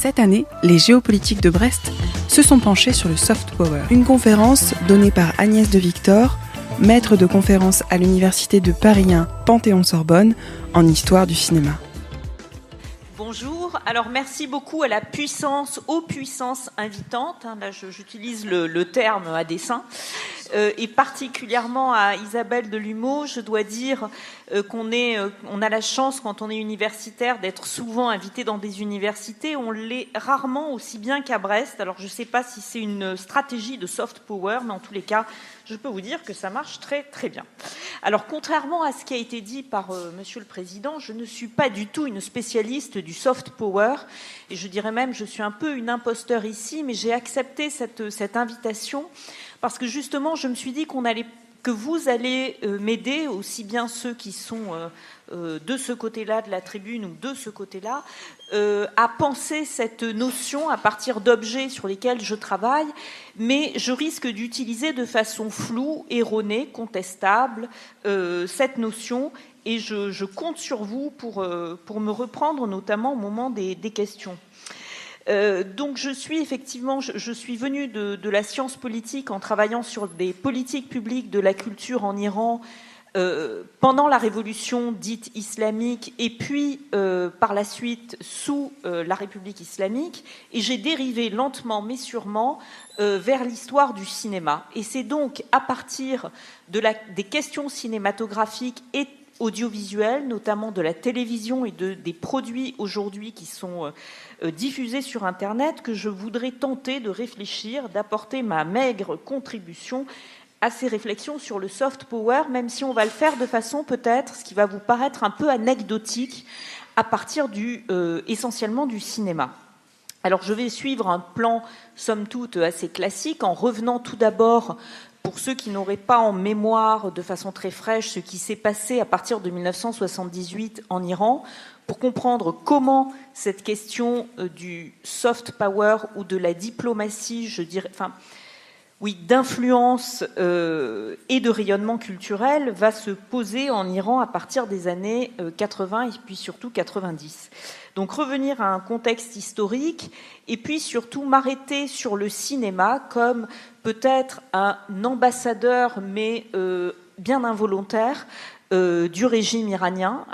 Cette année, les géopolitiques de Brest se sont penchés sur le soft power. Une conférence donnée par Agnès de Victor, maître de conférence à l'université de Paris 1 Panthéon-Sorbonne en histoire du cinéma. Bonjour, alors merci beaucoup à la puissance, aux puissances invitantes, là j'utilise le terme à dessein, et particulièrement à Isabelle Delumeau. Je dois dire qu'on a la chance quand on est universitaire d'être souvent invité dans des universités, on l'est rarement aussi bien qu'à Brest. Alors je ne sais pas si c'est une stratégie de soft power, mais en tous les cas, je peux vous dire que ça marche très très bien. Alors contrairement à ce qui a été dit par Monsieur le Président, je ne suis pas du tout une spécialiste du soft power, et je dirais même je suis un peu une imposteur ici, mais j'ai accepté cette invitation parce que justement je me suis dit que vous allez m'aider, aussi bien ceux qui sont de ce côté-là de la tribune ou de ce côté-là, à penser cette notion à partir d'objets sur lesquels je travaille, mais je risque d'utiliser de façon floue, erronée, contestable cette notion, et je compte sur vous pour me reprendre, notamment au moment des questions. Donc je suis venue de la science politique en travaillant sur des politiques publiques de la culture en Iran pendant la révolution dite islamique et puis par la suite sous la République islamique, et j'ai dérivé lentement mais sûrement vers l'histoire du cinéma. Et c'est donc à partir des questions cinématographiques et audiovisuelles, notamment de la télévision et des produits aujourd'hui qui sont diffusés sur Internet, que je voudrais tenter de réfléchir, d'apporter ma maigre contribution à ces réflexions sur le soft power, même si on va le faire de façon peut-être, ce qui va vous paraître un peu anecdotique, à partir essentiellement du cinéma. Alors je vais suivre un plan, somme toute, assez classique, en revenant tout d'abord, pour ceux qui n'auraient pas en mémoire de façon très fraîche ce qui s'est passé à partir de 1978 en Iran, pour comprendre comment cette question du soft power ou de la diplomatie, je dirais, d'influence et de rayonnement culturel va se poser en Iran à partir des années 80 et puis surtout 90. Donc revenir à un contexte historique et puis surtout m'arrêter sur le cinéma comme peut-être un ambassadeur, mais bien involontaire, du régime iranien,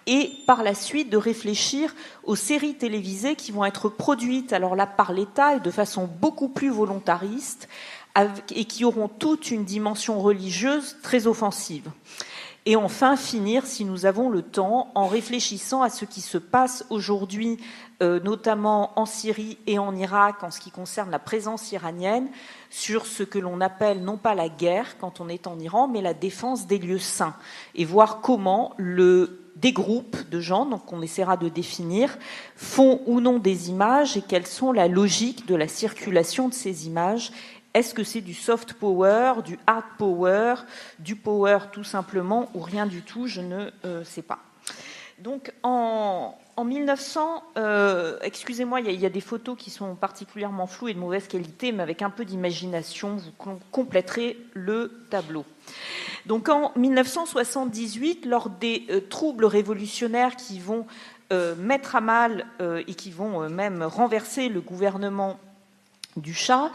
et par la suite de réfléchir aux séries télévisées qui vont être produites alors là par l'État et de façon beaucoup plus volontariste, et qui auront toute une dimension religieuse très offensive. Et enfin, finir, si nous avons le temps, en réfléchissant à ce qui se passe aujourd'hui, notamment en Syrie et en Irak, en ce qui concerne la présence iranienne, sur ce que l'on appelle non pas la guerre quand on est en Iran, mais la défense des lieux saints, et voir comment des groupes de gens, donc on essaiera de définir, font ou non des images et quelles sont la logique de la circulation de ces images. Est-ce que c'est du soft power, du hard power, du power tout simplement, ou rien du tout? Je ne sais pas. Donc en 1900, excusez-moi, il y a des photos qui sont particulièrement floues et de mauvaise qualité, mais avec un peu d'imagination, vous compléterez le tableau. Donc en 1978, lors des troubles révolutionnaires qui vont mettre à mal et qui vont même renverser le gouvernement du Shah,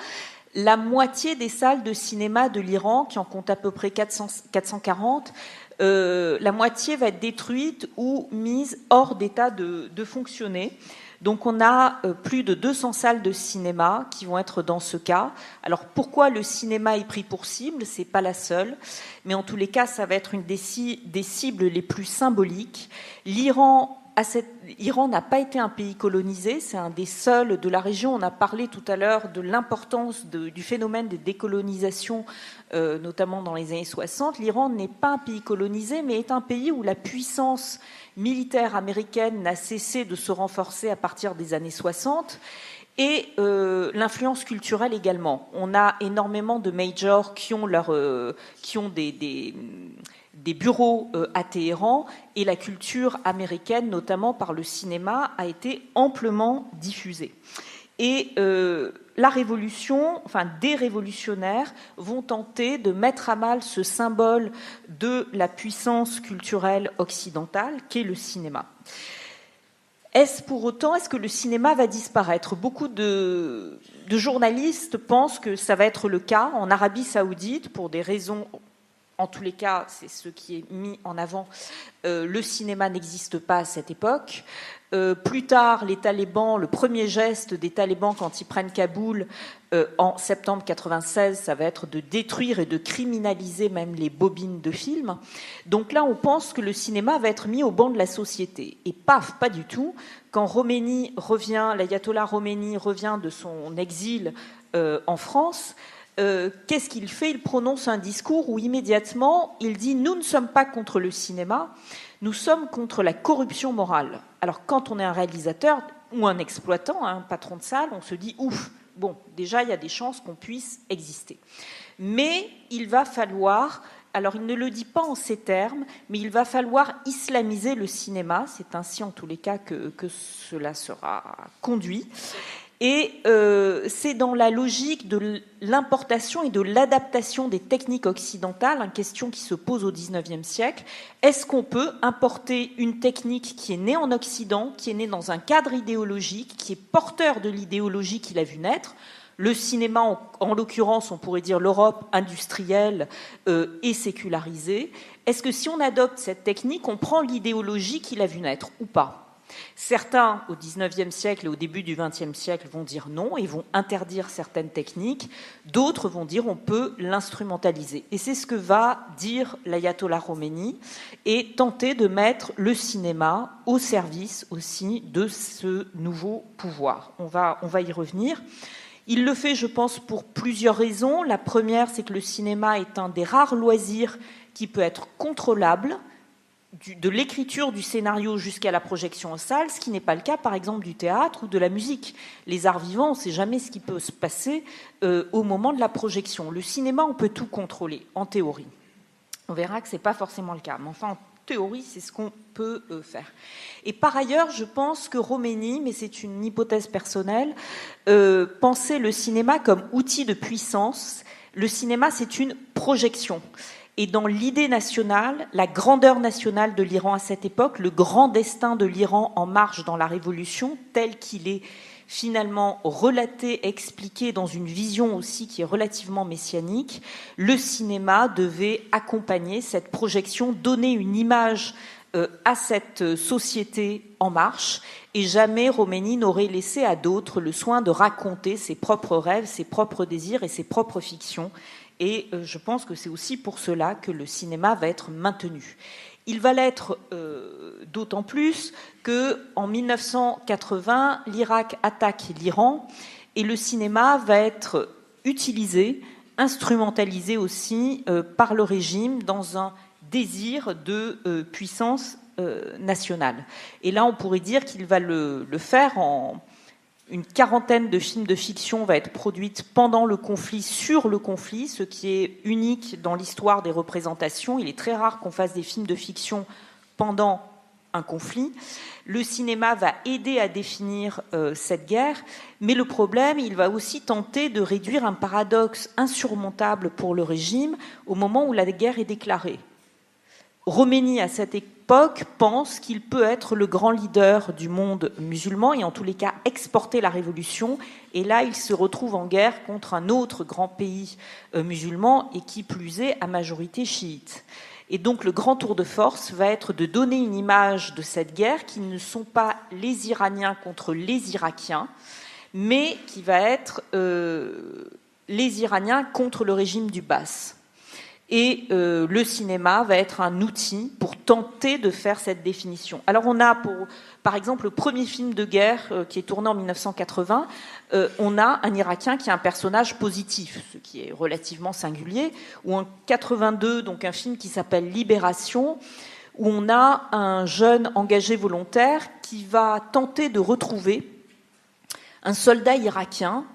la moitié des salles de cinéma de l'Iran, qui en compte à peu près 440, la moitié va être détruite ou mise hors d'état de fonctionner. Donc on a plus de 200 salles de cinéma qui vont être dans ce cas. Alors pourquoi le cinéma est pris pour cible? C'est pas la seule, mais en tous les cas, ça va être une des cibles les plus symboliques. L'Iran n'a pas été un pays colonisé, c'est un des seuls de la région. On a parlé tout à l'heure de l'importance du phénomène des décolonisations, notamment dans les années 60. L'Iran n'est pas un pays colonisé, mais est un pays où la puissance militaire américaine n'a cessé de se renforcer à partir des années 60, et l'influence culturelle également. On a énormément de majors qui ont des bureaux à Téhéran, et la culture américaine, notamment par le cinéma, a été amplement diffusée. Et la révolution, des révolutionnaires vont tenter de mettre à mal ce symbole de la puissance culturelle occidentale qu'est le cinéma. Est-ce que le cinéma va disparaître ? Beaucoup de journalistes pensent que ça va être le cas en Arabie Saoudite pour des raisons. En tous les cas, c'est ce qui est mis en avant. Le cinéma n'existe pas à cette époque. Plus tard, les talibans, le premier geste des talibans quand ils prennent Kaboul en septembre 1996, ça va être de détruire et de criminaliser même les bobines de films. Donc là, on pense que le cinéma va être mis au banc de la société. Et paf, pas du tout. Quand l'ayatollah Khomeini revient de son exil en France, qu'est-ce qu'il fait ? Il prononce un discours où immédiatement il dit « Nous ne sommes pas contre le cinéma, nous sommes contre la corruption morale ». Alors quand on est un réalisateur ou un exploitant, un patron de salle, on se dit « Ouf, bon, déjà il y a des chances qu'on puisse exister ». Mais il va falloir, alors il ne le dit pas en ces termes, mais il va falloir islamiser le cinéma, c'est ainsi en tous les cas que cela sera conduit. Et c'est dans la logique de l'importation et de l'adaptation des techniques occidentales, une question qui se pose au XIXe siècle. Est-ce qu'on peut importer une technique qui est née en Occident, qui est née dans un cadre idéologique, qui est porteur de l'idéologie qu'il a vu naître ? Le cinéma, en l'occurrence, on pourrait dire l'Europe industrielle et sécularisée. Est-ce que si on adopte cette technique, on prend l'idéologie qu'il a vu naître ou pas ? Certains, au XIXe siècle et au début du XXe siècle, vont dire non et vont interdire certaines techniques. D'autres vont dire on peut l'instrumentaliser. Et c'est ce que va dire l'ayatollah Khomeini et tenter de mettre le cinéma au service aussi de ce nouveau pouvoir. On va y revenir. Il le fait, je pense, pour plusieurs raisons. La première, c'est que le cinéma est un des rares loisirs qui peut être contrôlable, de l'écriture du scénario jusqu'à la projection en salle, ce qui n'est pas le cas, par exemple, du théâtre ou de la musique. Les arts vivants, on ne sait jamais ce qui peut se passer au moment de la projection. Le cinéma, on peut tout contrôler, en théorie. On verra que ce n'est pas forcément le cas, mais enfin, en théorie, c'est ce qu'on peut faire. Et par ailleurs, je pense que Khomeini, mais c'est une hypothèse personnelle, pensait le cinéma comme outil de puissance. Le cinéma, c'est une projection. Et dans l'idée nationale, la grandeur nationale de l'Iran à cette époque, le grand destin de l'Iran en marche dans la révolution, tel qu'il est finalement relaté, expliqué dans une vision aussi qui est relativement messianique, le cinéma devait accompagner cette projection, donner une image à cette société en marche, et jamais Khomeini n'aurait laissé à d'autres le soin de raconter ses propres rêves, ses propres désirs et ses propres fictions. Et je pense que c'est aussi pour cela que le cinéma va être maintenu. Il va l'être d'autant plus qu'en 1980, l'Irak attaque l'Iran et le cinéma va être utilisé, instrumentalisé aussi par le régime dans un désir de puissance nationale. Et là, on pourrait dire qu'il va le faire en... Une quarantaine de films de fiction va être produite pendant le conflit, sur le conflit, ce qui est unique dans l'histoire des représentations. Il est très rare qu'on fasse des films de fiction pendant un conflit. Le cinéma va aider à définir cette guerre, mais le problème, il va aussi tenter de réduire un paradoxe insurmontable pour le régime au moment où la guerre est déclarée. Khomeini, à cette époque, pense qu'il peut être le grand leader du monde musulman et en tous les cas exporter la révolution. Et là, il se retrouve en guerre contre un autre grand pays musulman et qui plus est à majorité chiite. Et donc le grand tour de force va être de donner une image de cette guerre qui ne sont pas les Iraniens contre les Irakiens, mais qui va être les Iraniens contre le régime du Baas. Et le cinéma va être un outil pour tenter de faire cette définition. Alors on a, par exemple, le premier film de guerre qui est tourné en 1980, on a un Irakien qui est un personnage positif, ce qui est relativement singulier, ou en 82, donc un film qui s'appelle Libération, où on a un jeune engagé volontaire qui va tenter de retrouver un soldat irakien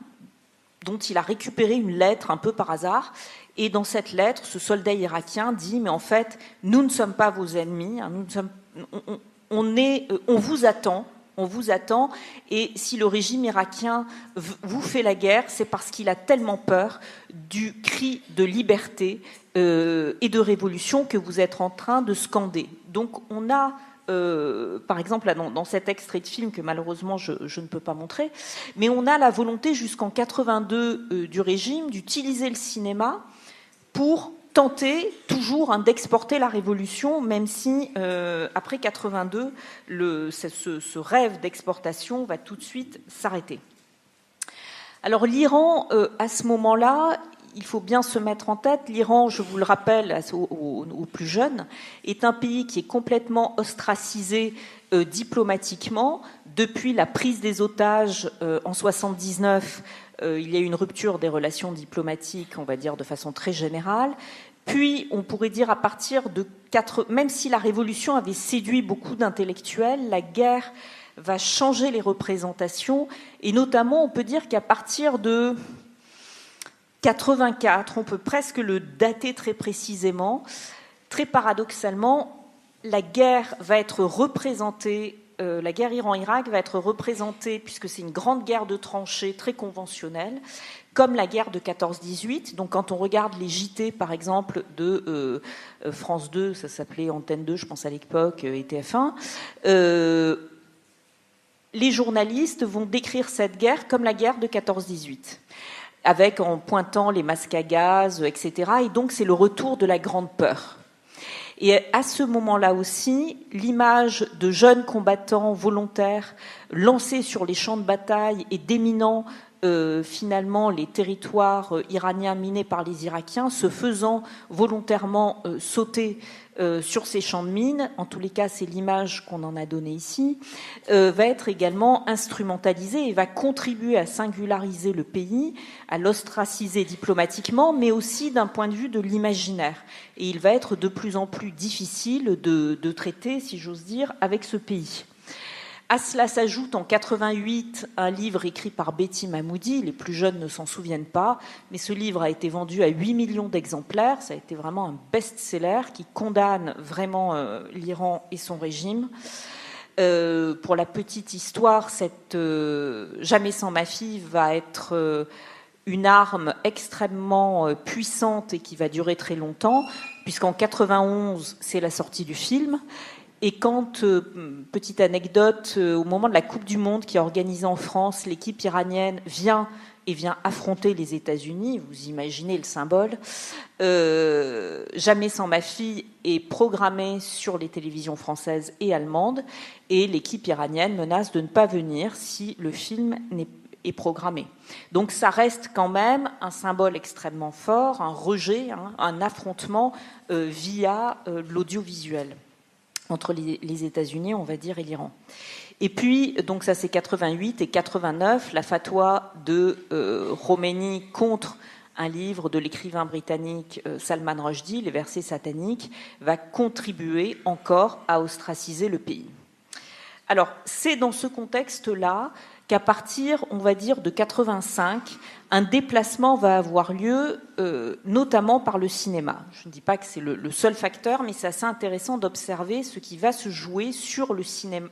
dont il a récupéré une lettre un peu par hasard. Et dans cette lettre, ce soldat irakien dit « Mais en fait, nous ne sommes pas vos ennemis, hein, on vous attend, et si le régime irakien vous fait la guerre, c'est parce qu'il a tellement peur du cri de liberté et de révolution que vous êtes en train de scander. » Donc on a par exemple, là, dans cet extrait de film que malheureusement je ne peux pas montrer, mais on a la volonté jusqu'en 82 du régime d'utiliser le cinéma pour tenter toujours d'exporter la révolution, même si après 82, ce rêve d'exportation va tout de suite s'arrêter. Alors l'Iran, à ce moment-là, il faut bien se mettre en tête, l'Iran, je vous le rappelle aux plus jeunes, est un pays qui est complètement ostracisé diplomatiquement. Depuis la prise des otages en 79, il y a eu une rupture des relations diplomatiques, on va dire de façon très générale. Puis, on pourrait dire à partir de même si la révolution avait séduit beaucoup d'intellectuels, la guerre va changer les représentations, et notamment, on peut dire qu'à partir de 84, on peut presque le dater très précisément. Très paradoxalement, la guerre va être représentée, la guerre Iran-Irak va être représentée, puisque c'est une grande guerre de tranchées très conventionnelle, comme la guerre de 14-18. Donc quand on regarde les JT, par exemple, de France 2, ça s'appelait Antenne 2, je pense à l'époque, et TF1, les journalistes vont décrire cette guerre comme la guerre de 14-18. Avec en pointant les masques à gaz, etc. Et donc c'est le retour de la grande peur. Et à ce moment-là aussi, l'image de jeunes combattants volontaires lancés sur les champs de bataille et déminant finalement les territoires iraniens minés par les Irakiens, se faisant volontairement sauter sur ces champs de mines, en tous les cas c'est l'image qu'on en a donnée ici, va être également instrumentalisée et va contribuer à singulariser le pays, à l'ostraciser diplomatiquement, mais aussi d'un point de vue de l'imaginaire. Et il va être de plus en plus difficile de traiter, si j'ose dire, avec ce pays. À cela s'ajoute en 88 un livre écrit par Betty Mahmoudi, les plus jeunes ne s'en souviennent pas, mais ce livre a été vendu à 8 millions d'exemplaires, ça a été vraiment un best-seller qui condamne vraiment l'Iran et son régime. Pour la petite histoire, cette Jamais sans ma fille va être une arme extrêmement puissante et qui va durer très longtemps, puisqu'en 91, c'est la sortie du film. Et quand, petite anecdote, au moment de la Coupe du Monde qui est organisée en France, l'équipe iranienne vient affronter les États-Unis, vous imaginez le symbole, Jamais sans ma fille est programmée sur les télévisions françaises et allemandes, et l'équipe iranienne menace de ne pas venir si le film est programmé. Donc ça reste quand même un symbole extrêmement fort, un rejet, un affrontement via l'audiovisuel entre les États-Unis, on va dire, et l'Iran. Et puis, donc ça c'est 88 et 89, la fatwa de Khomeini contre un livre de l'écrivain britannique Salman Rushdie, Les versets sataniques, va contribuer encore à ostraciser le pays. Alors, c'est dans ce contexte-là qu'à partir, on va dire, de 85, un déplacement va avoir lieu, notamment par le cinéma. Je ne dis pas que c'est le seul facteur, mais c'est assez intéressant d'observer ce qui va se jouer sur le cinéma,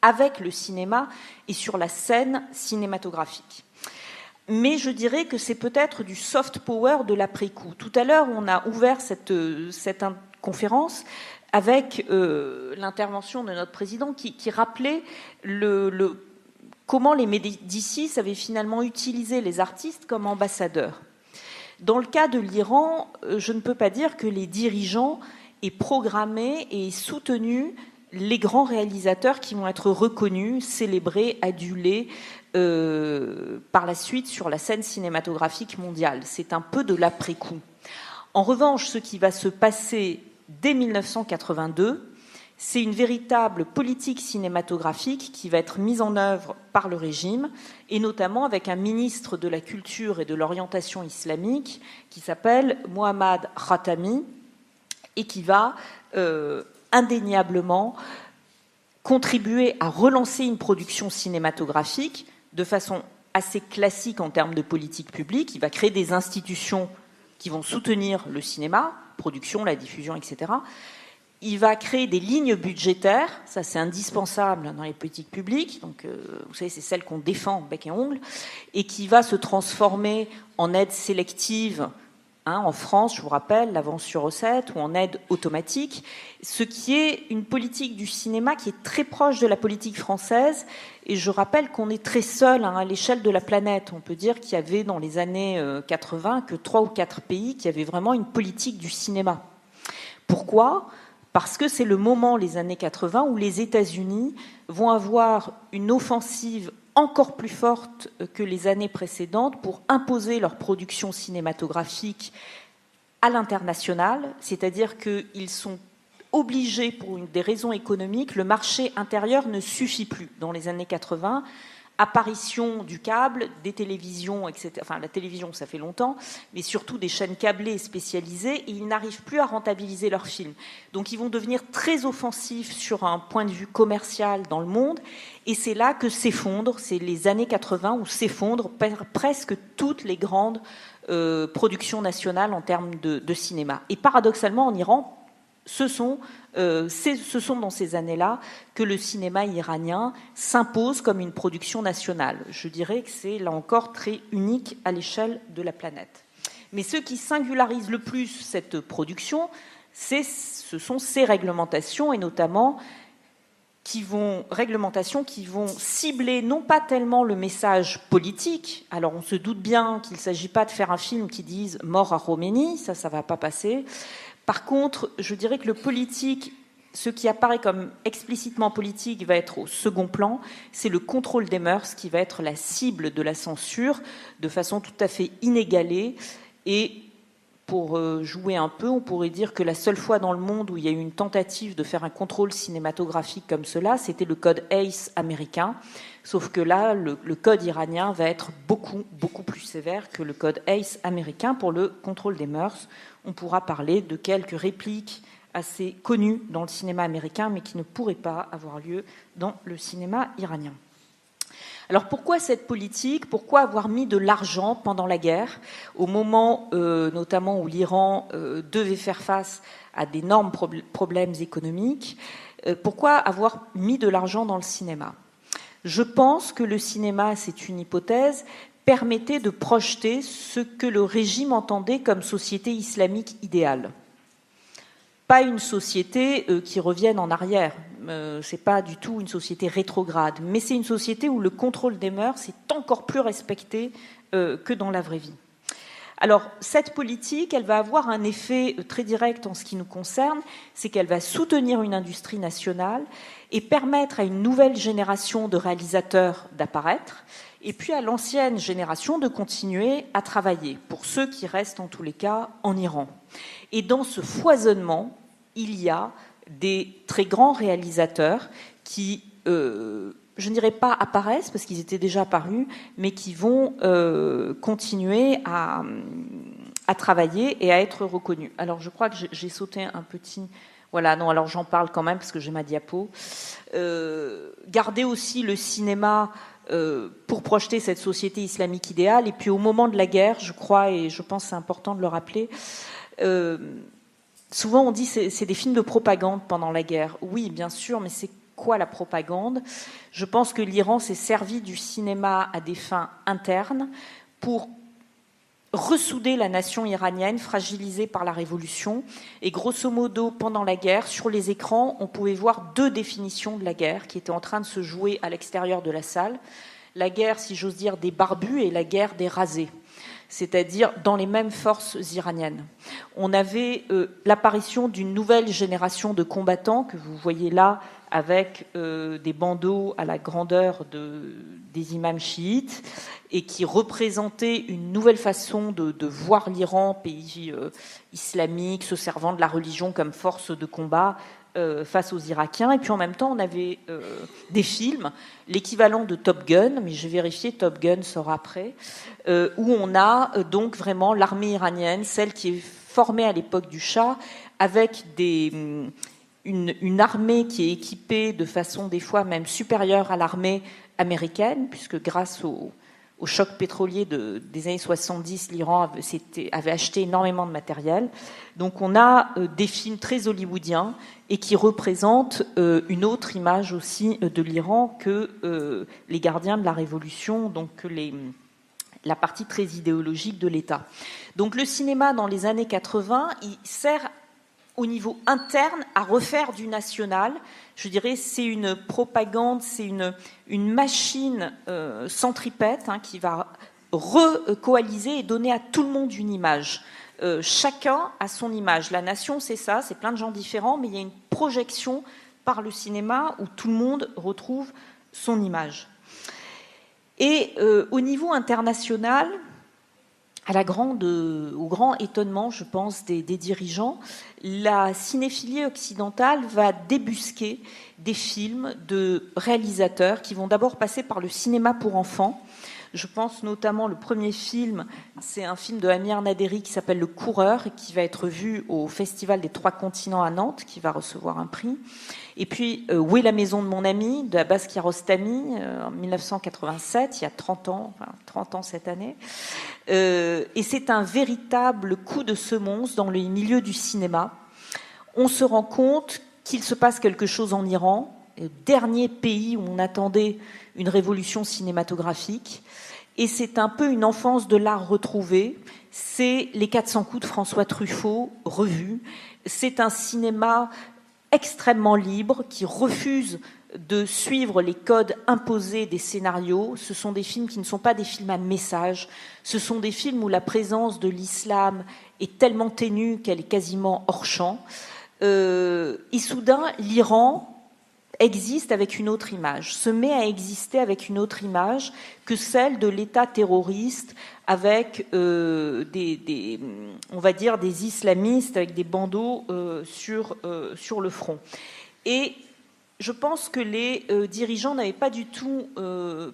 avec le cinéma et sur la scène cinématographique. Mais je dirais que c'est peut-être du soft power de l'après-coup. Tout à l'heure, on a ouvert cette conférence avec l'intervention de notre président qui rappelait comment les Médicis avaient finalement utilisé les artistes comme ambassadeurs. Dans le cas de l'Iran, je ne peux pas dire que les dirigeants aient programmé et soutenu les grands réalisateurs qui vont être reconnus, célébrés, adulés par la suite sur la scène cinématographique mondiale. C'est un peu de l'après-coup. En revanche, ce qui va se passer dès 1982, c'est une véritable politique cinématographique qui va être mise en œuvre par le régime, et notamment avec un ministre de la Culture et de l'Orientation islamique qui s'appelle Mohammad Khatami, et qui va indéniablement contribuer à relancer une production cinématographique de façon assez classique en termes de politique publique. Il va créer des institutions qui vont soutenir le cinéma, production, la diffusion, etc. Il va créer des lignes budgétaires, ça c'est indispensable dans les politiques publiques, donc vous savez c'est celle qu'on défend bec et ongle, et qui va se transformer en aide sélective En France, je vous rappelle, l'avance sur recette ou en aide automatique, ce qui est une politique du cinéma qui est très proche de la politique française. Et je rappelle qu'on est très seul à l'échelle de la planète. On peut dire qu'il y avait dans les années 80 que 3 ou 4 pays qui avaient vraiment une politique du cinéma. Pourquoi ? Parce que c'est le moment, les années 80, où les États-Unis vont avoir une offensive encore plus forte que les années précédentes pour imposer leur production cinématographique à l'international, c'est-à-dire qu'ils sont obligés, pour des raisons économiques, le marché intérieur ne suffit plus. Dans les années 80, apparition du câble, des télévisions, etc. Enfin, la télévision, ça fait longtemps, mais surtout des chaînes câblées spécialisées, et ils n'arrivent plus à rentabiliser leurs films. Donc, ils vont devenir très offensifs sur un point de vue commercial dans le monde, et c'est là que s'effondrent, c'est les années 80 où s'effondrent presque toutes les grandes productions nationales en termes de cinéma. Et paradoxalement, en Iran, ce sont dans ces années-là que le cinéma iranien s'impose comme une production nationale. Je dirais que c'est, là encore, très unique à l'échelle de la planète. Mais ce qui singularise le plus cette production, ce sont ces réglementations, et notamment réglementations qui vont cibler non pas tellement le message politique. Alors on se doute bien qu'il ne s'agit pas de faire un film qui dise « mort à Khomeini », ça ne va pas passer. Par contre, je dirais que le politique, ce qui apparaît comme explicitement politique va être au second plan, c'est le contrôle des mœurs qui va être la cible de la censure de façon tout à fait inégalée. Et pour jouer un peu, on pourrait dire que la seule fois dans le monde où il y a eu une tentative de faire un contrôle cinématographique comme cela, c'était le code ACE américain. Sauf que là, le code iranien va être beaucoup, beaucoup plus sévère que le code ACE américain pour le contrôle des mœurs. On pourra parler de quelques répliques assez connues dans le cinéma américain, mais qui ne pourraient pas avoir lieu dans le cinéma iranien. Alors pourquoi cette politique ? Pourquoi avoir mis de l'argent pendant la guerre, au moment notamment où l'Iran devait faire face à d'énormes problèmes économiques ? Pourquoi avoir mis de l'argent dans le cinéma ? Je pense que le cinéma, c'est une hypothèse, permettait de projeter ce que le régime entendait comme société islamique idéale. Pas une société qui revienne en arrière, c'est pas du tout une société rétrograde, mais c'est une société où le contrôle des mœurs est encore plus respecté que dans la vraie vie. Alors, cette politique, elle va avoir un effet très direct en ce qui nous concerne, c'est qu'elle va soutenir une industrie nationale et permettre à une nouvelle génération de réalisateurs d'apparaître, et puis à l'ancienne génération de continuer à travailler, pour ceux qui restent en tous les cas en Iran. Et dans ce foisonnement, il y a des très grands réalisateurs qui, je ne dirais pas apparaissent, parce qu'ils étaient déjà apparus, mais qui vont continuer à travailler et à être reconnus. Alors je crois que j'ai sauté un petit... Voilà, non, alors j'en parle quand même, parce que j'ai ma diapo. Garder aussi le cinéma... pour projeter cette société islamique idéale. Et puis au moment de la guerre, je crois, et je pense que c'est important de le rappeler, souvent on dit c'est des films de propagande pendant la guerre. Oui, bien sûr, mais c'est quoi la propagande ? Je pense que l'Iran s'est servi du cinéma à des fins internes pour ressouder la nation iranienne fragilisée par la révolution. Et grosso modo, pendant la guerre, sur les écrans, on pouvait voir 2 définitions de la guerre qui étaient en train de se jouer à l'extérieur de la salle. La guerre, si j'ose dire, des barbus et la guerre des rasés, c'est-à-dire dans les mêmes forces iraniennes. On avait l'apparition d'une nouvelle génération de combattants que vous voyez là, avec des bandeaux à la grandeur des imams chiites, et qui représentaient une nouvelle façon de voir l'Iran, pays islamique, se servant de la religion comme force de combat face aux Irakiens. Et puis en même temps, on avait des films, l'équivalent de Top Gun, mais j'ai vérifié, Top Gun sort après, où on a donc vraiment l'armée iranienne, celle qui est formée à l'époque du Shah, avec une armée qui est équipée de façon des fois même supérieure à l'armée américaine, puisque grâce au choc pétrolier des années 70, l'Iran avait acheté énormément de matériel. Donc on a des films très hollywoodiens et qui représentent une autre image aussi de l'Iran que les gardiens de la révolution, donc la partie très idéologique de l'État. Donc le cinéma, dans les années 80, il sert au niveau interne à refaire du national. Je dirais c'est une propagande, c'est une machine centripète qui va recoaliser et donner à tout le monde une image. Chacun a son image. La nation, c'est ça, c'est plein de gens différents, mais il y a une projection par le cinéma où tout le monde retrouve son image. Et au niveau international, au grand étonnement, je pense, des dirigeants, la cinéphilie occidentale va débusquer des films de réalisateurs qui vont d'abord passer par le cinéma pour enfants. Je pense notamment, le premier film, c'est un film de Amir Naderi qui s'appelle Le Coureur et qui va être vu au Festival des Trois Continents à Nantes, qui va recevoir un prix. Et puis, Où est la maison de mon ami, de Abbas Kiarostami, en 1987, il y a 30 ans cette année. Et c'est un véritable coup de semonce dans le milieu du cinéma. On se rend compte qu'il se passe quelque chose en Iran, le dernier pays où on attendait une révolution cinématographique. Et c'est un peu une enfance de l'art retrouvé. C'est Les 400 coups de François Truffaut revus. C'est un cinéma extrêmement libre qui refuse de suivre les codes imposés des scénarios. Ce sont des films qui ne sont pas des films à message. Ce sont des films où la présence de l'islam est tellement ténue qu'elle est quasiment hors champ. Et soudain, l'Iran existe avec une autre image, se met à exister avec une autre image que celle de l'État terroriste avec on va dire des islamistes avec des bandeaux sur le front. Et je pense que les dirigeants n'avaient pas du tout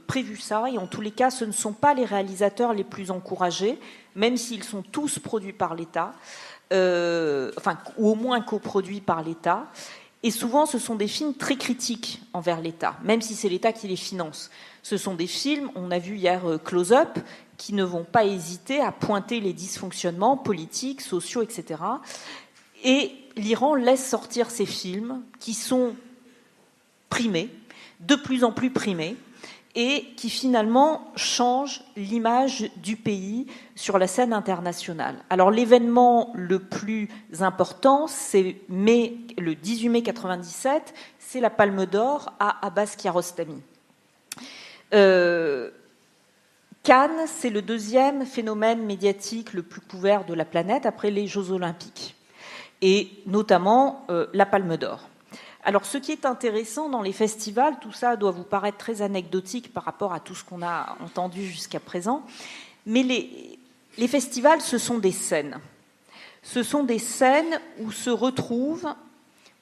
prévu ça, et en tous les cas, ce ne sont pas les réalisateurs les plus encouragés, même s'ils sont tous produits par l'État, ou au moins coproduits par l'État. Et souvent, ce sont des films très critiques envers l'État, même si c'est l'État qui les finance. Ce sont des films, on a vu hier Close Up, qui ne vont pas hésiter à pointer les dysfonctionnements politiques, sociaux, etc. Et l'Iran laisse sortir ces films qui sont primés, de plus en plus primés, et qui finalement changent l'image du pays sur la scène internationale. Alors l'événement le plus important, c'est le 18 mai 1997, c'est la Palme d'Or à Abbas Kiarostami. Cannes, c'est le deuxième phénomène médiatique le plus couvert de la planète après les Jeux Olympiques, et notamment la Palme d'Or. Alors, ce qui est intéressant dans les festivals, tout ça doit vous paraître très anecdotique par rapport à tout ce qu'on a entendu jusqu'à présent, mais les festivals, ce sont des scènes. Ce sont des scènes où se retrouvent,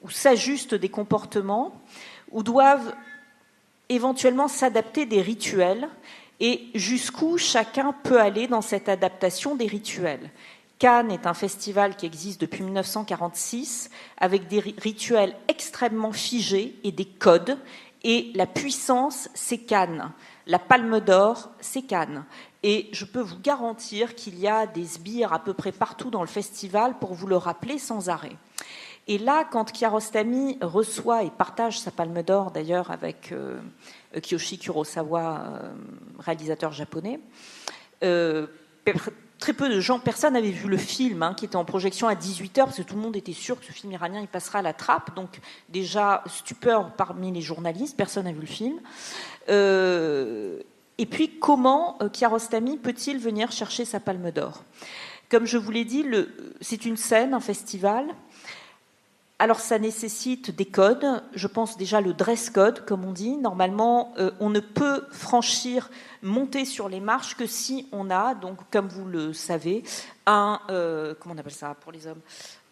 où s'ajustent des comportements, où doivent éventuellement s'adapter des rituels, et jusqu'où chacun peut aller dans cette adaptation des rituels. Cannes est un festival qui existe depuis 1946, avec des rituels extrêmement figés et des codes. Et la puissance, c'est Cannes. La Palme d'Or, c'est Cannes. Et je peux vous garantir qu'il y a des sbires à peu près partout dans le festival pour vous le rappeler sans arrêt. Et là, quand Kiarostami reçoit et partage sa Palme d'Or, d'ailleurs, avec Kiyoshi Kurosawa, réalisateur japonais, très peu de gens, personne n'avait vu le film qui était en projection à 18h, parce que tout le monde était sûr que ce film iranien il passera à la trappe. Donc déjà, stupeur parmi les journalistes, personne n'a vu le film. Et puis, comment Kiarostami peut-il venir chercher sa Palme d'Or ? Comme je vous l'ai dit, c'est une scène, un festival. Alors ça nécessite des codes, je pense déjà le dress code, comme on dit. Normalement, on ne peut monter sur les marches que si on a, donc comme vous le savez, comment on appelle ça pour les hommes,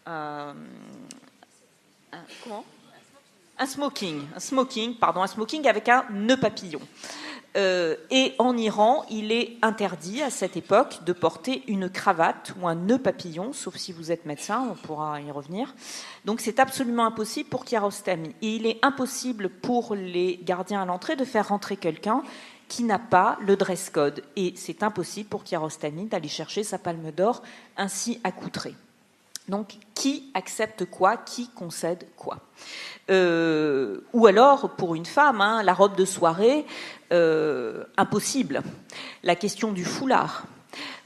un smoking avec un nœud papillon. Et en Iran, il est interdit à cette époque de porter une cravate ou un nœud papillon, sauf si vous êtes médecin, on pourra y revenir. Donc c'est absolument impossible pour Kiarostami. Et il est impossible pour les gardiens à l'entrée de faire rentrer quelqu'un qui n'a pas le dress code. Et c'est impossible pour Kiarostami d'aller chercher sa Palme d'Or ainsi accoutrée. Donc, qui accepte quoi, qui concède quoi. Ou alors, pour une femme, la robe de soirée, impossible. La question du foulard,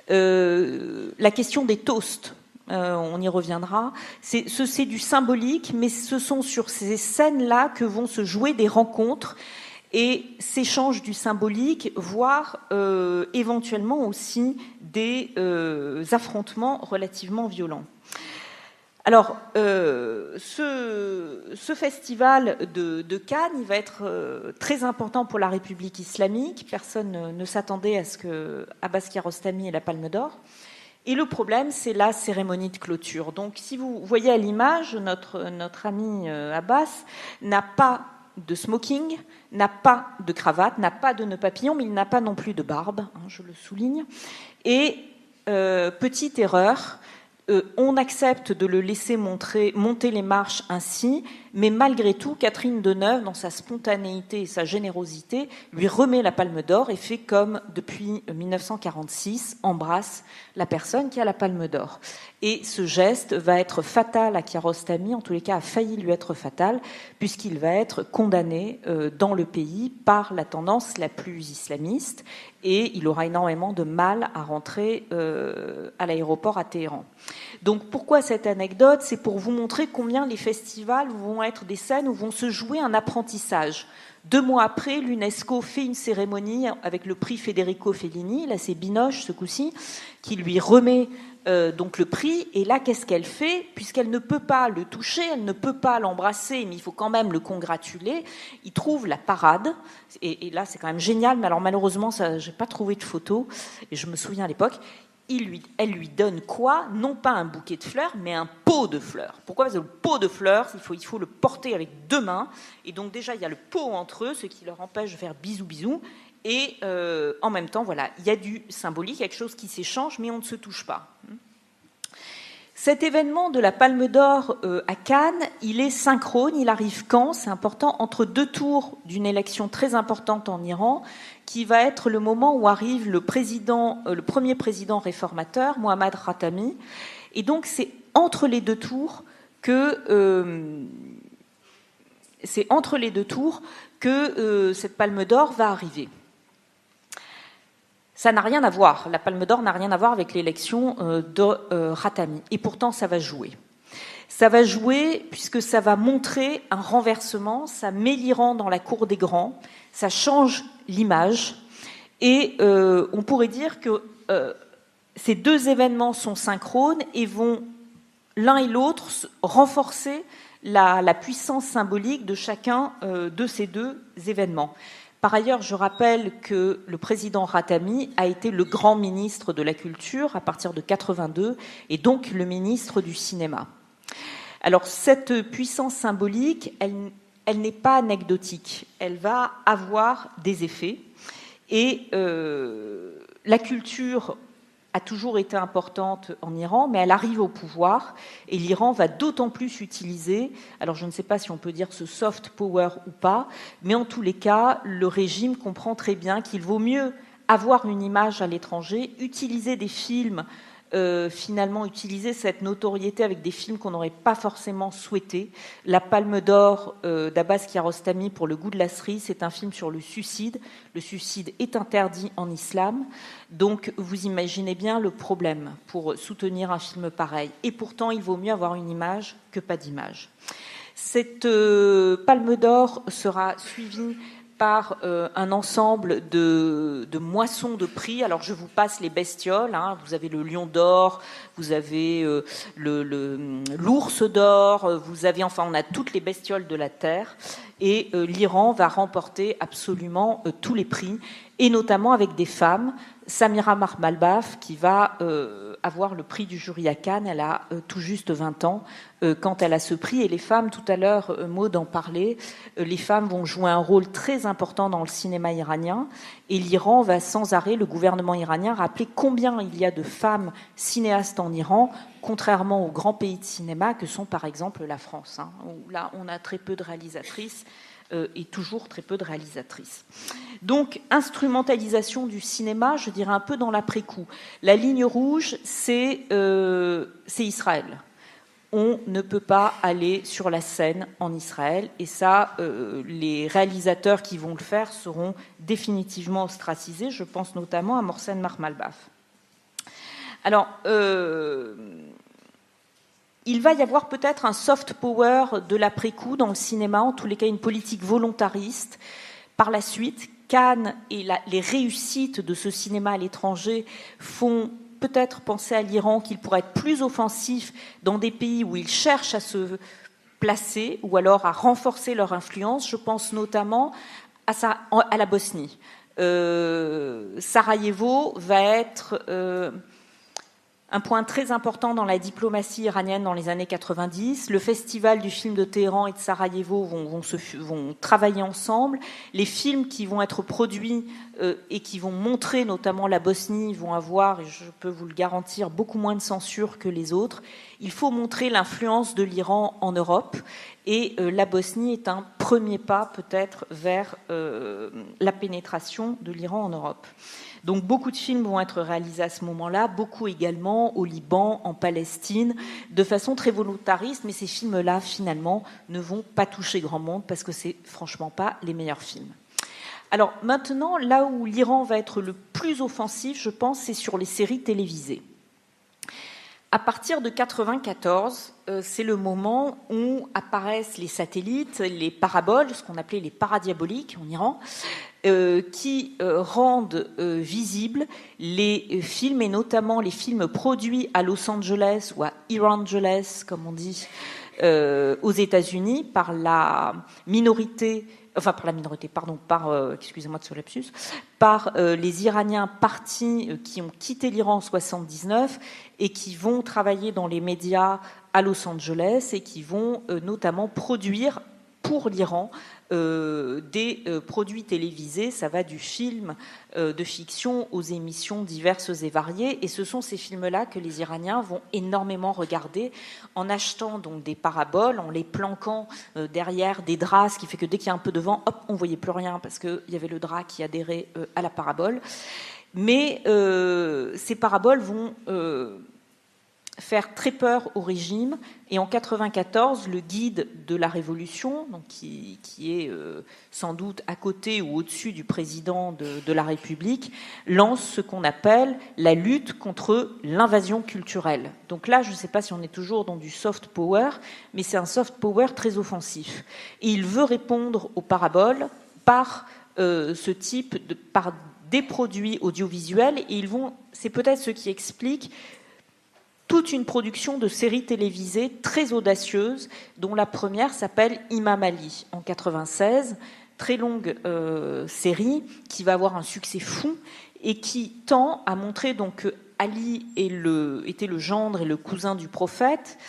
la question des toasts, on y reviendra. C'est du symbolique, mais ce sont sur ces scènes-là que vont se jouer des rencontres et s'échangent du symbolique, voire éventuellement aussi des affrontements relativement violents. Alors, ce festival de Cannes, il va être très important pour la République islamique. Personne ne s'attendait à ce que Abbas Kiarostami ait la Palme d'Or. Et le problème, c'est la cérémonie de clôture. Donc, si vous voyez à l'image, notre ami Abbas n'a pas de smoking, n'a pas de cravate, n'a pas de nœud papillon, mais il n'a pas non plus de barbe, je le souligne. Et, petite erreur, on accepte de le laisser monter les marches ainsi, mais malgré tout, Catherine Deneuve, dans sa spontanéité et sa générosité, lui remet la Palme d'Or et fait comme depuis 1946, embrasse la personne qui a la Palme d'Or. Et ce geste va être fatal à Kiarostami, en tous les cas a failli lui être fatal, puisqu'il va être condamné dans le pays par la tendance la plus islamiste, et il aura énormément de mal à rentrer à l'aéroport à Téhéran. Donc pourquoi cette anecdote ? C'est pour vous montrer combien les festivals vont être des scènes où vont se jouer un apprentissage. 2 mois après, l'UNESCO fait une cérémonie avec le prix Federico Fellini, là c'est Binoche ce coup-ci, qui lui remet donc le prix, et là qu'est-ce qu'elle fait ? Puisqu'elle ne peut pas le toucher, elle ne peut pas l'embrasser, mais il faut quand même le congratuler, il trouve la parade, et là c'est quand même génial, mais alors malheureusement je n'ai pas trouvé de photo, et je me souviens à l'époque, elle lui donne quoi ? Non pas un bouquet de fleurs, mais un pot de fleurs. Pourquoi ? Parce que le pot de fleurs, il faut le porter avec 2 mains, et donc déjà il y a le pot entre eux, ce qui leur empêche de faire bisous bisous, et en même temps, voilà, il y a du symbolique, quelque chose qui s'échange, mais on ne se touche pas. Cet événement de la Palme d'Or à Cannes, il est synchrone, il arrive quand ? C'est important, entre 2 tours d'une élection très importante en Iran, qui va être le moment où arrive le premier président réformateur, Mohammad Khatami. Et donc c'est entre les 2 tours que cette Palme d'Or va arriver. Ça n'a rien à voir, la Palme d'Or n'a rien à voir avec l'élection de Khatami. Et pourtant, ça va jouer. Ça va jouer puisque ça va montrer un renversement, ça met l'Iran dans la cour des grands, ça change l'image. Et on pourrait dire que ces 2 événements sont synchrones et vont l'un et l'autre renforcer la puissance symbolique de chacun de ces 2 événements. Par ailleurs, je rappelle que le président Khatami a été le grand ministre de la Culture à partir de 1982 et donc le ministre du cinéma. Alors cette puissance symbolique, elle n'est pas anecdotique, elle va avoir des effets et la culture a toujours été importante en Iran, mais elle arrive au pouvoir et l'Iran va d'autant plus utiliser, alors je ne sais pas si on peut dire ce soft power ou pas, mais en tous les cas, le régime comprend très bien qu'il vaut mieux avoir une image à l'étranger, utiliser des films, finalement utiliser cette notoriété avec des films qu'on n'aurait pas forcément souhaité. La Palme d'Or d'Abbas Kiarostami pour Le goût de la cerise, c'est un film sur le suicide. Le suicide est interdit en islam. Donc vous imaginez bien le problème pour soutenir un film pareil. Et pourtant, il vaut mieux avoir une image que pas d'image. Cette Palme d'Or sera suivie par un ensemble de moissons de prix. Alors je vous passe les bestioles, vous avez le lion d'or, vous avez l'ours d'or, vous avez, enfin on a toutes les bestioles de la terre, et l'Iran va remporter absolument tous les prix, et notamment avec des femmes. Samira Marmalbaf qui va avoir le prix du jury à Cannes, elle a tout juste 20 ans quand elle a ce prix, et les femmes, tout à l'heure Maud en parlait, les femmes vont jouer un rôle très important dans le cinéma iranien, et l'Iran va sans arrêt, le gouvernement iranien, rappeler combien il y a de femmes cinéastes en Iran, contrairement aux grands pays de cinéma que sont par exemple la France, où là on a très peu de réalisatrices et toujours très peu de réalisatrices. Donc, instrumentalisation du cinéma, je dirais un peu dans l'après-coup. La ligne rouge, c'est Israël. on ne peut pas aller sur la scène en Israël. Et ça, les réalisateurs qui vont le faire seront définitivement ostracisés. Je pense notamment à Mohsen Mahmalbaf. Alors, il va y avoir peut-être un soft power de l'après-coup dans le cinéma, en tous les cas une politique volontariste. Par la suite, Cannes et les réussites de ce cinéma à l'étranger font peut-être penser à l'Iran qu'il pourrait être plus offensif dans des pays où ils cherchent à se placer ou alors à renforcer leur influence. Je pense notamment à la Bosnie. Sarajevo va être un point très important dans la diplomatie iranienne dans les années 90. Le festival du film de Téhéran et de Sarajevo vont travailler ensemble. Les films qui vont être produits et qui vont montrer notamment la Bosnie vont avoir, et je peux vous le garantir, beaucoup moins de censure que les autres. Il faut montrer l'influence de l'Iran en Europe. Et la Bosnie est un premier pas peut-être vers la pénétration de l'Iran en Europe. Donc beaucoup de films vont être réalisés à ce moment-là, beaucoup également au Liban, en Palestine, de façon très volontariste, mais ces films-là, finalement, ne vont pas toucher grand monde parce que c'est franchement pas les meilleurs films. Alors maintenant, là où l'Iran va être le plus offensif, je pense, c'est sur les séries télévisées. À partir de 1994, c'est le moment où apparaissent les satellites, les paraboles, ce qu'on appelait les paradiaboliques en Iran, qui rendent visibles les films, et notamment les films produits à Los Angeles ou à Irangeles, comme on dit, aux États-Unis, par la minorité, excusez-moi de ce lapsus, par les Iraniens partis qui ont quitté l'Iran en 1979 et qui vont travailler dans les médias à Los Angeles et qui vont notamment produire pour l'Iran des produits télévisés. Ça va du film de fiction aux émissions diverses et variées. Et ce sont ces films-là que les Iraniens vont énormément regarder en achetant donc des paraboles, en les planquant derrière des draps, ce qui fait que dès qu'il y a un peu de vent, hop, on ne voyait plus rien parce qu'il y avait le drap qui adhérait à la parabole. Mais ces paraboles vont faire très peur au régime. Et en 1994, le guide de la Révolution, donc qui est sans doute à côté ou au-dessus du président de la République, lance ce qu'on appelle la lutte contre l'invasion culturelle. Donc là, je ne sais pas si on est toujours dans du soft power, mais c'est un soft power très offensif. Et il veut répondre aux paraboles par ce type par des produits audiovisuels. Et c'est peut-être ce qui explique toute une production de séries télévisées très audacieuses, dont la première s'appelle Imam Ali, en 1996, très longue série qui va avoir un succès fou et qui tend à montrer donc que Ali était le gendre et le cousin du prophète.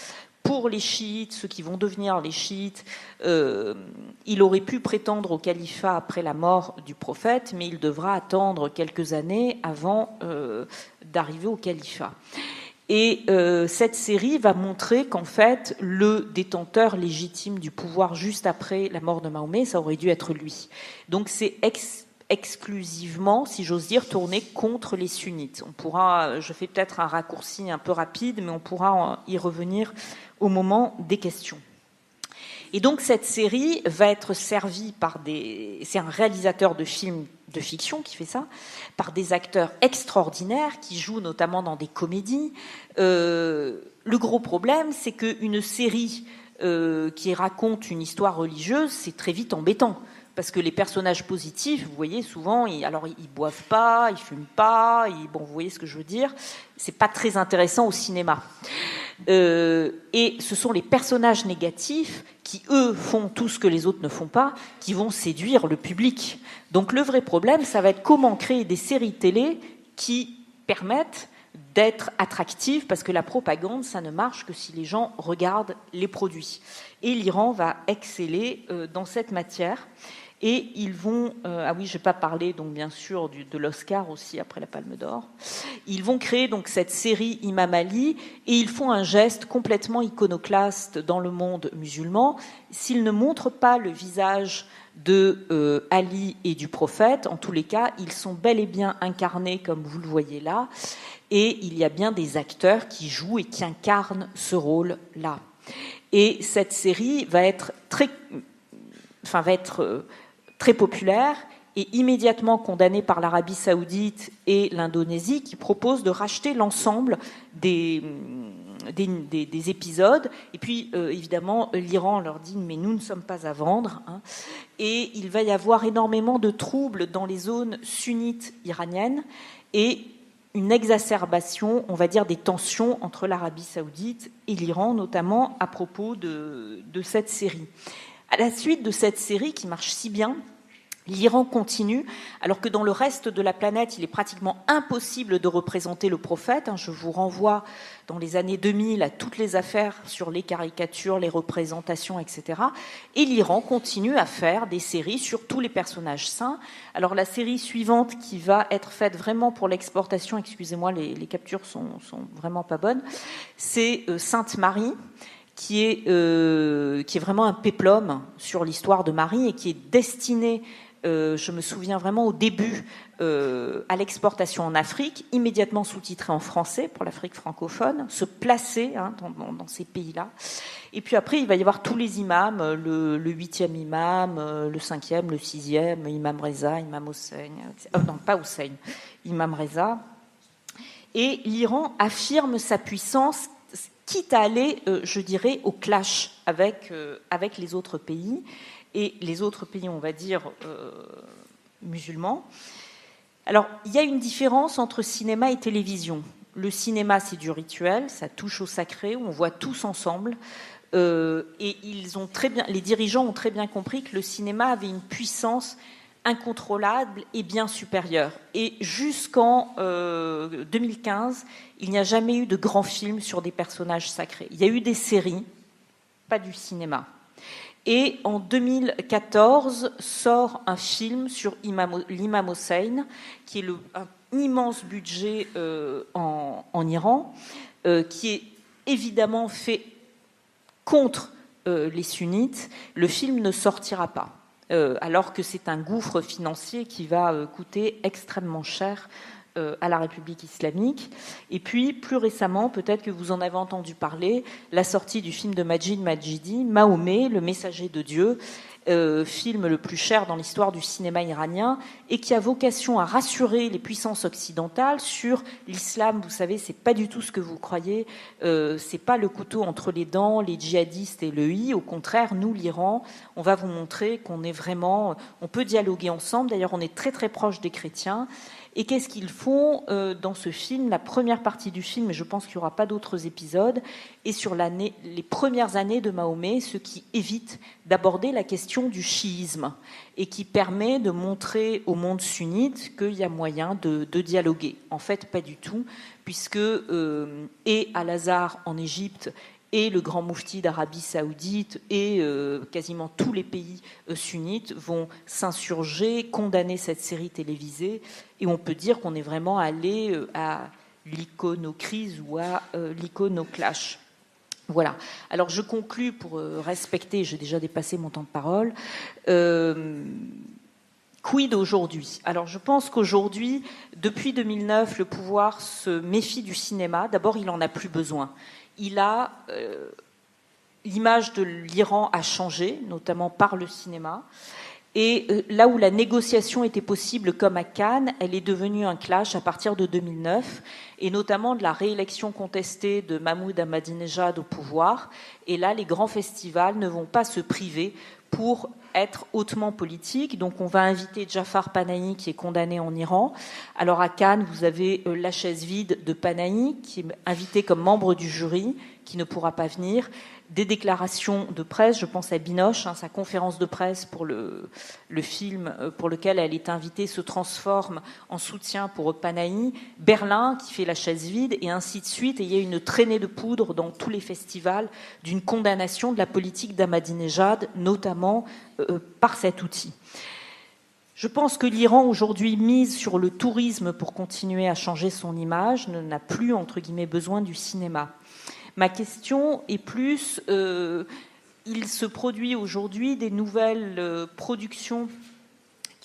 Pour les chiites, ceux qui vont devenir les chiites, il aurait pu prétendre au califat après la mort du prophète, mais il devra attendre quelques années avant d'arriver au califat. Et cette série va montrer qu'en fait, le détenteur légitime du pouvoir juste après la mort de Mahomet, ça aurait dû être lui. Donc c'est exclusivement, si j'ose dire, tourné contre les sunnites. Je fais peut-être un raccourci un peu rapide, mais on pourra y revenir au moment des questions. Et donc cette série va être servie par c'est un réalisateur de films de fiction qui fait ça, par des acteurs extraordinaires qui jouent notamment dans des comédies. Le gros problème, c'est qu'une série qui raconte une histoire religieuse, c'est très vite embêtant. Parce que les personnages positifs, vous voyez, souvent, ils boivent pas, ils fument pas, vous voyez ce que je veux dire. C'est pas très intéressant au cinéma. Et ce sont les personnages négatifs qui, eux, font tout ce que les autres ne font pas, qui vont séduire le public. Donc le vrai problème, ça va être comment créer des séries télé qui permettent d'être attractives, parce que la propagande, ça ne marche que si les gens regardent les produits. Et l'Iran va exceller dans cette matière. Et ils vont, je ne vais pas parler donc bien sûr de l'Oscar aussi après la Palme d'Or. Ils vont créer donc cette série Imam Ali et ils font un geste complètement iconoclaste dans le monde musulman. S'ils ne montrent pas le visage de Ali et du prophète, en tous les cas, ils sont bel et bien incarnés comme vous le voyez là. Et il y a bien des acteurs qui jouent et qui incarnent ce rôle-là. Et cette série va être très populaire et immédiatement condamnée par l'Arabie Saoudite et l'Indonésie, qui proposent de racheter l'ensemble des épisodes. Et puis, évidemment, l'Iran leur dit « mais nous ne sommes pas à vendre ». Et il va y avoir énormément de troubles dans les zones sunnites iraniennes et une exacerbation, on va dire, des tensions entre l'Arabie Saoudite et l'Iran, notamment à propos de cette série. À la suite de cette série qui marche si bien, l'Iran continue, alors que dans le reste de la planète, il est pratiquement impossible de représenter le prophète. Je vous renvoie dans les années 2000 à toutes les affaires sur les caricatures, les représentations, etc. Et l'Iran continue à faire des séries sur tous les personnages saints. Alors la série suivante qui va être faite vraiment pour l'exportation, excusez-moi, les captures sont vraiment pas bonnes, c'est Sainte Marie, qui est vraiment un péplum sur l'histoire de Marie et qui est destinée, je me souviens vraiment au début, à l'exportation en Afrique, immédiatement sous-titrée en français pour l'Afrique francophone, se placer dans ces pays-là. Et puis après, il va y avoir tous les imams, le 8e imam, le 5e, le 6e, imam Reza, imam Hossein, non pas Hossein, imam Reza. Et l'Iran affirme sa puissance, quitte à aller, je dirais, au clash avec les autres pays, et les autres pays, on va dire, musulmans. Alors, il y a une différence entre cinéma et télévision. Le cinéma, c'est du rituel, ça touche au sacré, on voit tous ensemble, et les dirigeants ont très bien compris que le cinéma avait une puissance incontrôlable et bien supérieure. Et jusqu'en 2015, il n'y a jamais eu de grands films sur des personnages sacrés. Il y a eu des séries, pas du cinéma. Et en 2014 sort un film sur l'imam Hossein, qui est un immense budget en Iran, qui est évidemment fait contre les sunnites. Le film ne sortira pas. Alors que c'est un gouffre financier qui va coûter extrêmement cher à la République islamique. Et puis, plus récemment, peut-être que vous en avez entendu parler, la sortie du film de Majid Majidi, Mahomet, le messager de Dieu, film le plus cher dans l'histoire du cinéma iranien, et qui a vocation à rassurer les puissances occidentales sur l'islam. Vous savez, c'est pas du tout ce que vous croyez, c'est pas le couteau entre les dents, les djihadistes et le Au contraire, nous, l'Iran, on va vous montrer qu'on est vraiment, on peut dialoguer ensemble. D'ailleurs, on est très très proche des chrétiens. Et qu'est-ce qu'ils font dans ce film? La première partie du film, et je pense qu'il n'y aura pas d'autres épisodes, est sur les premières années de Mahomet, ce qui évite d'aborder la question du chiisme et qui permet de montrer au monde sunnite qu'il y a moyen de dialoguer. En fait, pas du tout, puisque et Al-Azhar en Égypte et le grand moufti d'Arabie Saoudite et quasiment tous les pays sunnites vont s'insurger, condamner cette série télévisée, et on peut dire qu'on est vraiment allé à l'iconocrise ou à l'iconoclash. Voilà. Alors je conclus pour respecter, j'ai déjà dépassé mon temps de parole. Quid aujourd'hui? Alors je pense qu'aujourd'hui, depuis 2009, le pouvoir se méfie du cinéma. D'abord, il n'en a plus besoin. L'image de l'Iran a changé, notamment par le cinéma. Et là où la négociation était possible, comme à Cannes, elle est devenue un clash à partir de 2009, et notamment de la réélection contestée de Mahmoud Ahmadinejad au pouvoir. Et là, les grands festivals ne vont pas se priver pour être hautement politique. Donc on va inviter Jafar Panahi, qui est condamné en Iran. Alors à Cannes, vous avez la chaise vide de Panahi, qui est invité comme membre du jury, qui ne pourra pas venir. Des déclarations de presse, je pense à Binoche, sa conférence de presse pour le film pour lequel elle est invitée se transforme en soutien pour Panahi. Berlin, qui fait la chaise vide, et ainsi de suite. Et il y a une traînée de poudre dans tous les festivals d'une condamnation de la politique d'Ahmadinejad, notamment par cet outil. Je pense que l'Iran, aujourd'hui, mise sur le tourisme pour continuer à changer son image, n'a plus, entre guillemets, besoin du cinéma. Ma question est plus, il se produit aujourd'hui des nouvelles productions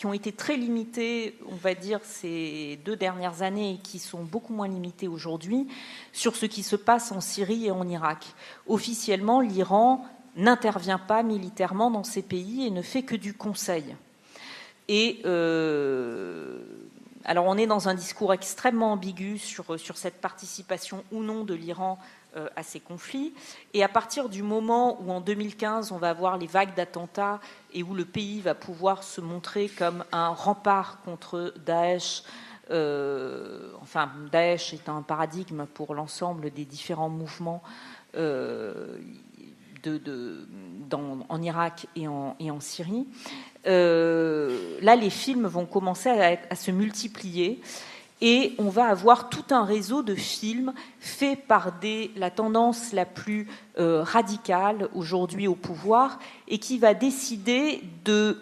qui ont été très limitées, on va dire, ces 2 dernières années et qui sont beaucoup moins limitées aujourd'hui, sur ce qui se passe en Syrie et en Irak. Officiellement, l'Iran n'intervient pas militairement dans ces pays et ne fait que du conseil. Et alors on est dans un discours extrêmement ambigu sur cette participation ou non de l'Iran à ces conflits. Et à partir du moment où en 2015 on va avoir les vagues d'attentats et où le pays va pouvoir se montrer comme un rempart contre Daesh, Daesh est un paradigme pour l'ensemble des différents mouvements en Irak et en Syrie. Là, les films vont commencer à se multiplier et on va avoir tout un réseau de films faits par la tendance la plus radicale aujourd'hui au pouvoir et qui va décider de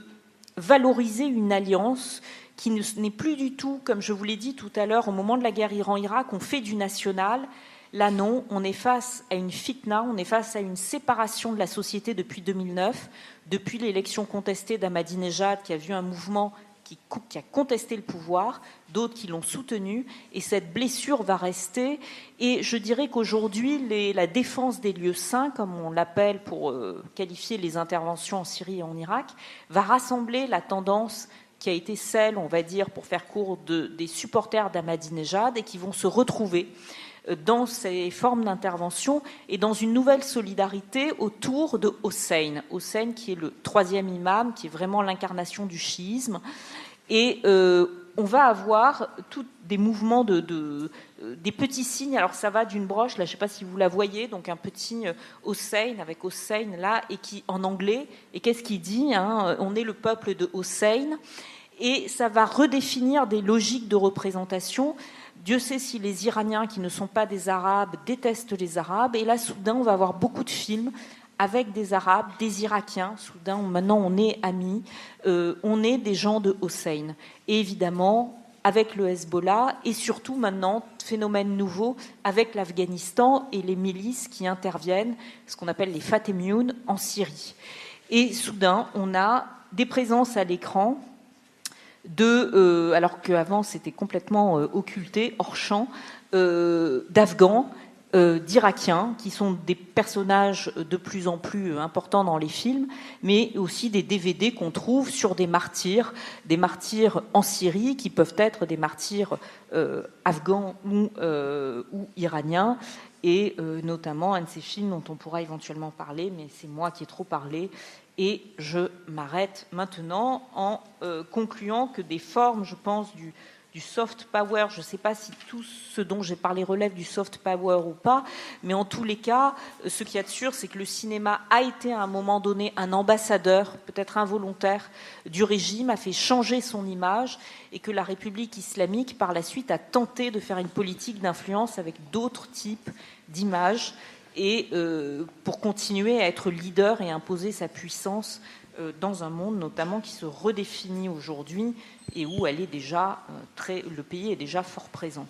valoriser une alliance qui n'est plus du tout, comme je vous l'ai dit tout à l'heure, au moment de la guerre Iran-Irak, on fait du national. Là, non, on est face à une fitna, on est face à une séparation de la société depuis 2009, depuis l'élection contestée d'Ahmadinejad, qui a vu un mouvement qui a contesté le pouvoir, d'autres qui l'ont soutenu, et cette blessure va rester. Et je dirais qu'aujourd'hui, la défense des lieux saints, comme on l'appelle pour qualifier les interventions en Syrie et en Irak, va rassembler la tendance qui a été celle, on va dire, pour faire court, des supporters d'Ahmadinejad et qui vont se retrouver dans ces formes d'intervention et dans une nouvelle solidarité autour de Hossein. Hossein qui est le 3e imam, qui est vraiment l'incarnation du chiisme. Et on va avoir tous des mouvements des petits signes. Alors ça va d'une broche, là je ne sais pas si vous la voyez, donc un petit Hossein avec Hossein là, et qui en anglais, et qu'est-ce qu'il dit, hein, on est le peuple de Hossein. Et ça va redéfinir des logiques de représentation. Dieu sait si les Iraniens, qui ne sont pas des Arabes, détestent les Arabes. Et là, soudain, on va avoir beaucoup de films avec des Arabes, des Irakiens. Soudain, maintenant, on est amis. On est des gens de Hossein. Et évidemment, avec le Hezbollah, et surtout maintenant, phénomène nouveau, avec l'Afghanistan et les milices qui interviennent, ce qu'on appelle les Fatemioun, en Syrie. Et soudain, on a des présences à l'écran alors qu'avant c'était complètement occulté, hors champ, d'Afghans, d'Irakiens, qui sont des personnages de plus en plus importants dans les films, mais aussi des DVD qu'on trouve sur des martyrs en Syrie, qui peuvent être des martyrs afghans ou iraniens, et notamment un de ces films dont on pourra éventuellement parler, mais c'est moi qui ai trop parlé. Et je m'arrête maintenant en concluant que des formes, je pense, du soft power, je ne sais pas si tout ce dont j'ai parlé relève du soft power ou pas, mais en tous les cas, ce qu'il y a de sûr, c'est que le cinéma a été à un moment donné un ambassadeur, peut-être involontaire, du régime, a fait changer son image, et que la République islamique, par la suite, a tenté de faire une politique d'influence avec d'autres types d'images, et pour continuer à être leader et imposer sa puissance dans un monde notamment qui se redéfinit aujourd'hui et où elle est déjà le pays est déjà fort présent.